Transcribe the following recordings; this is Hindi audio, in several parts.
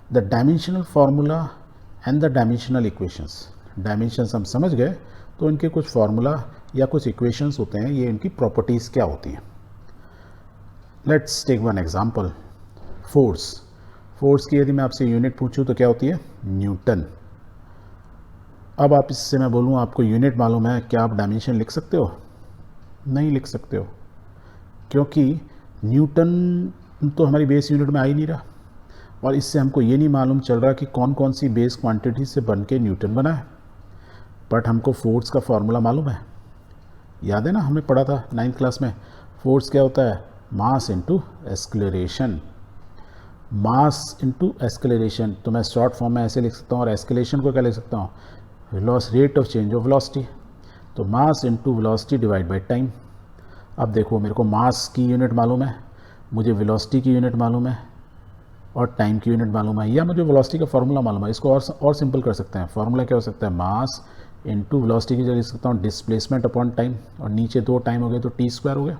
The dimensional formula and the dimensional equations. Dimensions हम समझ गए, तो इनके कुछ फार्मूला या कुछ इक्वेशंस होते हैं, ये इनकी प्रॉपर्टीज़ क्या होती हैं। Let's take one example, force. Force की यदि मैं आपसे यूनिट पूछूं तो क्या होती है, न्यूटन। अब आप इससे मैं बोलूं आपको यूनिट मालूम है, क्या आप डायमेंशन लिख सकते हो? नहीं लिख सकते हो, क्योंकि न्यूटन तो हमारी बेस यूनिट में आ ही नहीं रहा, और इससे हमको ये नहीं मालूम चल रहा कि कौन कौन सी बेस क्वांटिटी से बन के न्यूटन बना है। बट हमको फोर्स का फॉर्मूला मालूम है, याद है ना, हमने पढ़ा था 9th क्लास में। फोर्स क्या होता है, मास इनटू एस्केलरेशन। मास इनटू एस्केलरेशन, तो मैं शॉर्ट फॉर्म में ऐसे लिख सकता हूँ, और एस्केलेशन को क्या लिख सकता हूँ, rate of change of velocity. तो mass into velocity divide by time. अब देखो, मेरे को मास की यूनिट मालूम है, मुझे वेलोसिटी की यूनिट मालूम है, और टाइम की यूनिट मालूम है, या मुझे वेलोसिटी का फॉर्मूला मालूम है। इसको और सिंपल कर सकते हैं। फॉर्मूला क्या हो सकता है, मास इनटू वेलोसिटी की जगह लिख सकता हूँ डिस्प्लेसमेंट अपॉन टाइम, और नीचे 2 टाइम हो गए तो t² हो गया,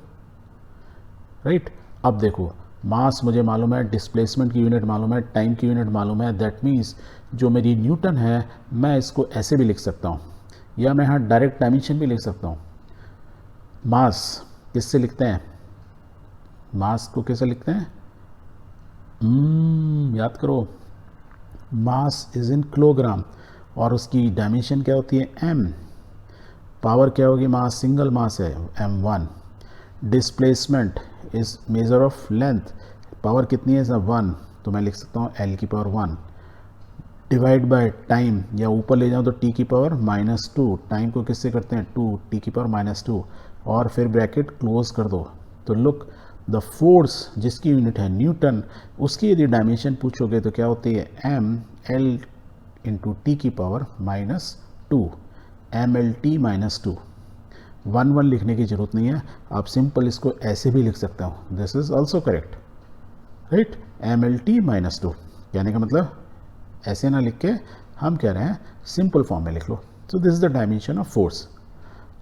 राइट। अब देखो, मास मुझे मालूम है, डिस्प्लेसमेंट की यूनिट मालूम है, टाइम की यूनिट मालूम है। दैट मीन्स जो मेरी न्यूटन है, मैं इसको ऐसे भी लिख सकता हूँ, या मैं यहाँ डायरेक्ट डायमेंशन भी लिख सकता हूँ। मास किससे लिखते हैं, मास को कैसे लिखते हैं, याद करो, मास इज इन किलोग्राम, और उसकी डायमेंशन क्या होती है, m। पावर क्या होगी, मास सिंगल मास है m1। Displacement is measure of length, power कितनी है, सब 1, तो मैं लिख सकता हूँ l की पावर 1 डिवाइड बाय टाइम, या ऊपर ले जाऊँ तो t की पावर -2। टाइम को किससे करते हैं, 2, t की पावर -2, और फिर ब्रैकेट क्लोज कर दो। तो लुक, द फोर्स जिसकी यूनिट है न्यूटन, उसकी यदि डायमेंशन पूछोगे तो क्या होती है, ml इंटू टी की पावर -2, mlt -2। 1 लिखने की जरूरत नहीं है, आप सिंपल इसको ऐसे भी लिख सकते हो, this is also correct, right. mlt -2 कहने का मतलब ऐसे ना लिख के हम कह रहे हैं सिंपल फॉर्म में लिख लो। So this is the dimension of force.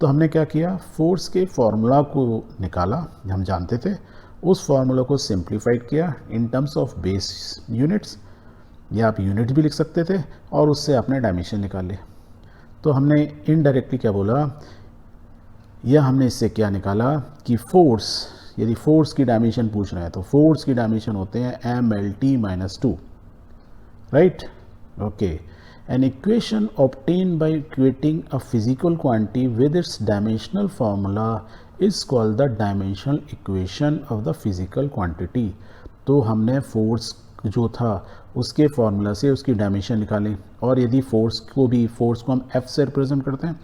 तो हमने क्या किया, फोर्स के फॉर्मूला को निकाला, हम जानते थे, उस फॉर्मूला को सिंप्लीफाइड किया in terms of base units, या आप यूनिट भी लिख सकते थे, और उससे आपने डायमेंशन निकाल लिए। तो हमने इनडायरेक्टली क्या बोला, या हमने इससे क्या निकाला कि फोर्स, यदि फोर्स की डायमेंशन पूछ रहे हैं तो फोर्स की डायमेंशन होते हैं mlt -2, right, okay. An equation obtain bye equating a physical quantity with its dimensional formula is called the dimensional equation of the physical quantity. तो हमने फोर्स जो था उसके फॉर्मूला से उसकी डायमेंशन निकालें, और यदि फोर्स को हम F से रिप्रेजेंट करते हैं,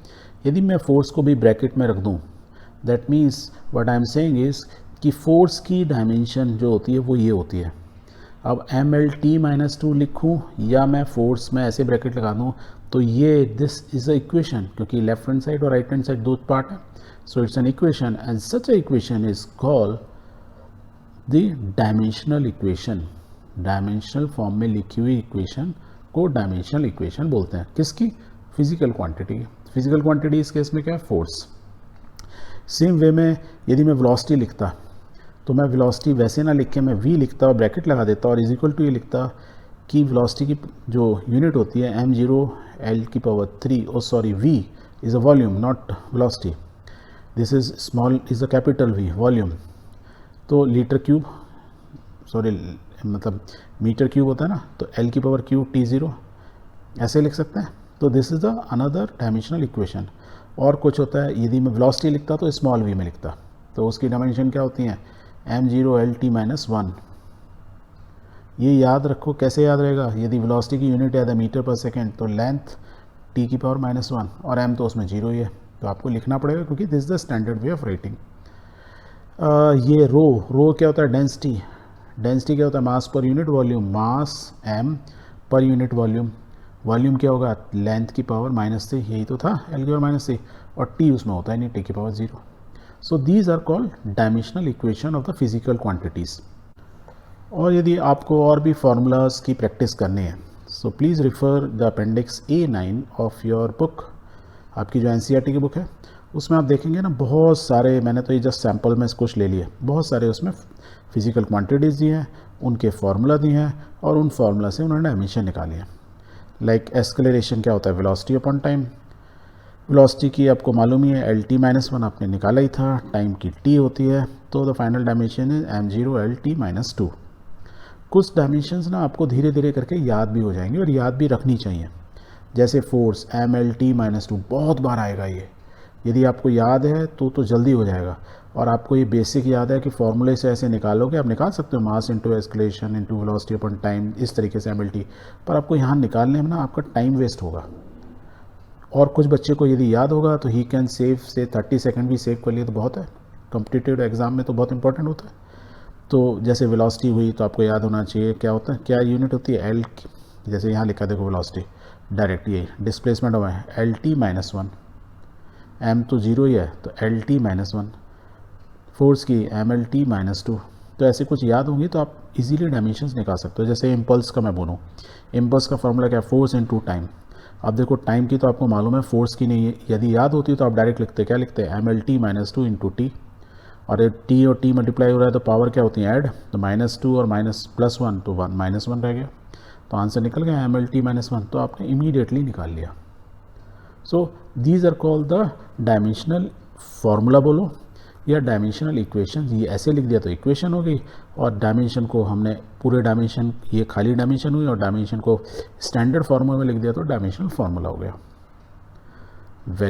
यदि मैं फोर्स को भी ब्रैकेट में रख दूं, that means what I am saying is कि फोर्स की डायमेंशन जो होती है वो ये होती है। अब mlt -2 लिखूं, या मैं फोर्स में ऐसे ब्रैकेट लगा दूं, तो ये दिस इज अ इक्वेशन, क्योंकि लेफ्ट हैंड साइड और राइट हैंड साइड दो पार्ट है, so it's an equation, and such a equation is called the dimensional equation. Dimensional form में लिखी हुई इक्वेशन को डायमेंशनल इक्वेशन बोलते हैं, किसकी, फिजिकल क्वांटिटी की। फिजिकल क्वांटिटी इस केस में क्या है, फोर्स। सेम वे में यदि मैं वेलोसिटी लिखता, तो मैं वेलोसिटी वैसे ना लिख के मैं v लिखता और ब्रैकेट लगा देता, और इज इक्वल टू ये लिखता कि वेलोसिटी की जो यूनिट होती है m0 l की power 3, oh sorry, v is a volume not velocity, this is small is a capital V, volume. तो लीटर क्यूब, सॉरी मतलब मीटर क्यूब होता है ना, तो l की पावर q t0 ऐसे लिख सकते हैं। तो this is the another dimensional equation. और कुछ होता है, यदि मैं वेलोसिटी लिखता तो स्मॉल v में लिखता, तो उसकी डायमेंशन क्या होती है, m0 lt -1। ये याद रखो, कैसे याद रहेगा, यदि वेलोसिटी की यूनिट याद है मीटर पर सेकेंड, तो लेंथ t की पावर -1, और m तो उसमें 0 ही है, तो आपको लिखना पड़ेगा, क्योंकि this is the standard way of writing. ये रो क्या होता है, डेंसिटी। डेंसिटी क्या होता है, मास पर यूनिट वॉल्यूम, मास m per unit volume. Volume क्या होगा, लेंथ की पावर -3, यही तो था, l की पावर -3, और t उसमें होता है नहीं, t की power 0। So these are called dimensional equation of the physical quantities. और यदि आपको और भी फार्मूलाज की प्रैक्टिस करनी है, so please refer the appendix A9 of your book, आपकी जो NCERT की बुक है, उसमें आप देखेंगे ना बहुत सारे, मैंने तो ये जस्ट सैम्पल में कुछ ले लिए, बहुत सारे उसमें फिजिकल क्वांटिटीज़ दी हैं, उनके फार्मूला दिए हैं और उन फार्मूला से उन्होंने डायमेंशन निकाली है। लाइक एक्सेलरेशन क्या होता है, वेलोसिटी अपॉन टाइम। वेलोसिटी की आपको मालूम ही है LT-1 आपने निकाला ही था, टाइम की t होती है, तो the final dimension is m0 LT-2। कुछ डायमेंशंस ना आपको धीरे धीरे करके याद भी हो जाएंगे और याद भी रखनी चाहिए। जैसे फोर्स MLT-2 बहुत बार आएगा ये, यदि आपको याद है तो जल्दी हो जाएगा। और आपको ये बेसिक याद है कि फॉर्मूले से ऐसे निकालोगे, आप निकाल सकते हो mass into acceleration into velocity upon time, इस तरीके से MLT, पर आपको यहाँ निकालने में ना आपका टाइम वेस्ट होगा। और कुछ बच्चे को यदि याद होगा तो ही कैन सेव से 30 सेकंड भी सेव कर लिए तो बहुत है, कॉम्पिटिटिव एग्जाम में तो बहुत इंपॉर्टेंट होता है। तो जैसे वेलोसिटी हुई तो आपको याद होना चाहिए क्या होता है, क्या यूनिट होती है, एल। जैसे यहाँ लिखा देखो वेलोसिटी डायरेक्ट, ये डिस्प्लेसमेंट हुआ है LT-1, m तो 0 ही है तो LT-1, फोर्स की MLT-2। तो ऐसे कुछ याद होंगी तो आप इजीली डायमेंशंस निकाल सकते हो। जैसे इम्पल्स का मैं बोलूँ, इम्पल्स का फॉर्मूला क्या है, फोर्स इनटू टाइम। अब देखो टाइम की तो आपको मालूम है, फोर्स की नहीं है, यदि याद होती तो आप डायरेक्ट लिखते, क्या लिखते हैं, MLT-2 इंटू टी। और टी और टी मल्टीप्लाई हो रहा है तो पावर क्या होती है, ऐड, तो -2 और +1 तो -1 रह गया, तो आंसर निकल गया MLT-1, तो आपने इमीडिएटली निकाल लिया। So these are called the dimensional formula बोलो या डायमेंशनल इक्वेशन। ये ऐसे लिख दिया तो इक्वेशन हो गई, और डायमेंशन को हमने पूरे डायमेंशन, ये खाली डायमेंशन हुई, और डायमेंशन को स्टैंडर्ड फार्मूला में लिख दिया तो डायमेंशनल फार्मूला हो गया। वेरी